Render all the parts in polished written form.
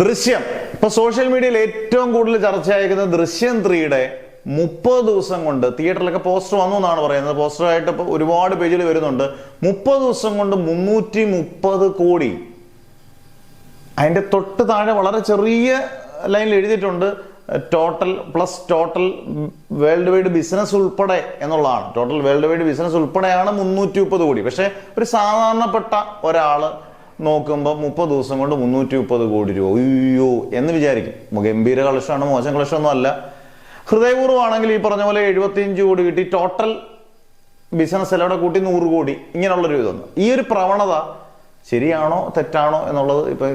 ദൃശ്യം ഇപ്പൊ സോഷ്യൽ മീഡിയയിൽ ഏറ്റവും കൂടുതൽ ചർച്ചയായിരിക്കുന്നത് ദൃശ്യം 3യുടെ 30 ദിവസം കൊണ്ട് തിയേറ്ററിലൊക്കെ പോസ്റ്റർ വന്നു എന്നാണ് പറയുന്നത്. പോസ്റ്ററായിട്ട് ഇപ്പൊ ഒരുപാട് പേജിൽ വരുന്നുണ്ട്. 30 ദിവസം കൊണ്ട് 330 കോടി. അതിന്റെ തൊട്ട് താഴെ വളരെ ചെറിയ ലൈനിൽ എഴുതിയിട്ടുണ്ട് total plus total world wide business ഉൾപ്പെടെ എന്നുള്ളതാണ്. ടോട്ടൽ വേൾഡ് വൈഡ് ബിസിനസ് ഉൾപ്പെടെയാണ് 330 കോടി. പക്ഷെ ഒരു സാധാരണപ്പെട്ട ഒരാള് നോക്കുമ്പോൾ 30 ദിവസം കൊണ്ട് 330 കോടി രൂപ അയ്യോ എന്ന് വിചാരിക്കും. ഗംഭീര കളക്ഷനാണ്, മോശം കളക്ഷൻ ഒന്നും അല്ല. ഹൃദയപൂർവ്വമാണെങ്കിൽ ഈ പറഞ്ഞ പോലെ 75 കോടി കിട്ടി. ടോട്ടൽ ബിസിനസ് എല്ലാം കൂട്ടി 100 കോടി. ഇങ്ങനെയുള്ളൊരു ഇതൊന്ന്. ഈ ഒരു പ്രവണത ശരിയാണോ തെറ്റാണോ എന്നുള്ളത് ഇപ്പൊ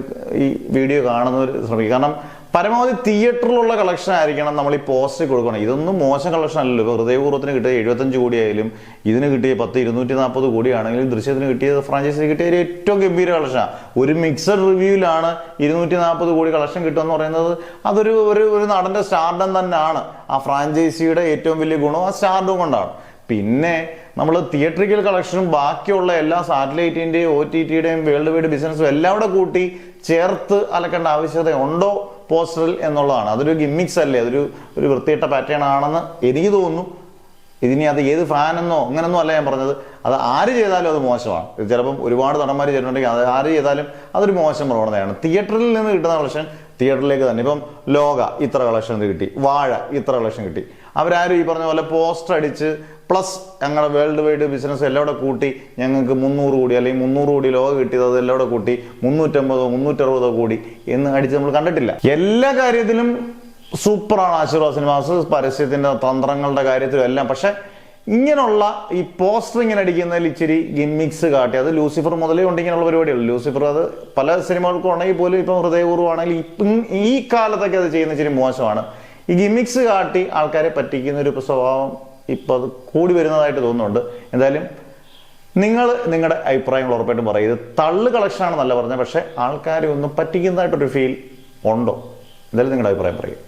ഈ വീഡിയോ കാണുന്നവർ ശ്രമിക്കും. കാരണം പരമാവധി തിയേറ്ററിലുള്ള കളക്ഷൻ ആയിരിക്കണം നമ്മൾ ഈ പോസ്റ്റ് കൊടുക്കണം. ഇതൊന്നും മോശം കളക്ഷൻ അല്ലല്ലോ. ഇപ്പൊ ഹൃദയപൂർവ്വത്തിന് കിട്ടിയ 75 കോടി ആയാലും ഇതിന് കിട്ടിയ 240 കോടി ആണെങ്കിലും ദൃശ്യത്തിന് കിട്ടിയത് ഫ്രാഞ്ചൈസി കിട്ടിയ ഏറ്റവും ഗംഭീര കളക്ഷനാണ്. ഒരു മിക്സഡ് റിവ്യൂവിലാണ് 240 കോടി കളക്ഷൻ കിട്ടുമെന്ന് പറയുന്നത് അതൊരു ഒരു നടന്റെ സ്റ്റാർഡം തന്നെയാണ്. ആ ഫ്രാഞ്ചൈസിയുടെ ഏറ്റവും വലിയ ഗുണം ആ സ്റ്റാർഡും കൊണ്ടാണ്. പിന്നെ നമ്മൾ തിയേറ്ററിക്കൽ കളക്ഷനും ബാക്കിയുള്ള എല്ലാ സാറ്റലൈറ്റിന്റെയും OTTയുടെയും വേൾഡ് വൈഡ് ബിസിനസ്സും എല്ലാം കൂടെ കൂട്ടി ചേർത്ത് അലക്കേണ്ട ആവശ്യകത ഉണ്ടോ പോസ്റ്ററിൽ എന്നുള്ളതാണ്. അതൊരു ഗിമ്മിക്സ് അല്ലേ, അതൊരു വൃത്തിയിട്ട പാറ്റേൺ ആണെന്ന് എനിക്ക് തോന്നുന്നു. ഇതിനി അത് ഏത് ഫാനെന്നോ അങ്ങനെയൊന്നും അല്ല ഞാൻ പറഞ്ഞത്. അത് ആര് ചെയ്താലും അത് മോശമാണ്. ചിലപ്പം ഒരുപാട് നടന്മാർ ചെയ്തിട്ടുണ്ടെങ്കിൽ അത് ആര് ചെയ്താലും അതൊരു മോശം പ്രവണതയാണ്. തിയേറ്ററിൽ നിന്ന് കിട്ടുന്ന കളക്ഷൻ തിയേറ്ററിലേക്ക് തന്നെ. ഇപ്പം ലോക ഇത്ര കളക്ഷൻ കിട്ടി, വാഴ ഇത്ര കളക്ഷൻ കിട്ടി. അവരാരും ഈ പറഞ്ഞ പോലെ പോസ്റ്റർ അടിച്ച് പ്ലസ് ഞങ്ങളുടെ വേൾഡ് വൈഡ് ബിസിനസ് എല്ലാം കൂടെ കൂട്ടി ഞങ്ങൾക്ക് 300 കോടി അല്ലെങ്കിൽ 300 കോടി ലോക കിട്ടിയത് അതെല്ലാം കൂടെ കൂട്ടി 350 360 കോടി എന്ന് അടിച്ച് നമ്മൾ കണ്ടിട്ടില്ല. എല്ലാ കാര്യത്തിലും സൂപ്പറാണ് ആശീർവാദ് സിനിമാസ്, പരസ്യത്തിന്റെ തന്ത്രങ്ങളുടെ കാര്യത്തിലും എല്ലാം. പക്ഷെ ഇങ്ങനെയുള്ള ഈ പോസ്റ്റർ ഇങ്ങനെ അടിക്കുന്നതിൽ ഇച്ചിരി ഗിമ്മിക്സ് കാട്ടി, അത് ലൂസിഫർ മുതലേ ഉണ്ട് ഇങ്ങനെയുള്ള പരിപാടികൾ. ലൂസിഫർ അത് പല സിനിമകൾക്കും ഉണ്ടെങ്കിൽ പോലും ഇപ്പം ഹൃദയപൂർവ്വമാണെങ്കിൽ ഇപ്പം ഈ കാലത്തൊക്കെ അത് ചെയ്യുന്ന ഇച്ചിരി മോശമാണ്. ഈ ഗിമ്മിക്സ് കാട്ടി ആൾക്കാരെ പറ്റിക്കുന്ന ഒരു സ്വഭാവം ഇപ്പൊ അത് കൂടി വരുന്നതായിട്ട് തോന്നുന്നുണ്ട്. എന്തായാലും നിങ്ങൾ നിങ്ങളുടെ അഭിപ്രായങ്ങൾ ഉറപ്പായിട്ടും പറയും. ഇത് തള്ളു കളക്ഷനാണെന്നല്ല പറഞ്ഞത്, പക്ഷെ ആൾക്കാരെ ഒന്ന് പറ്റിക്കുന്നതായിട്ടൊരു ഫീൽ ഉണ്ടോ? എന്തായാലും നിങ്ങളുടെ അഭിപ്രായം പറയും.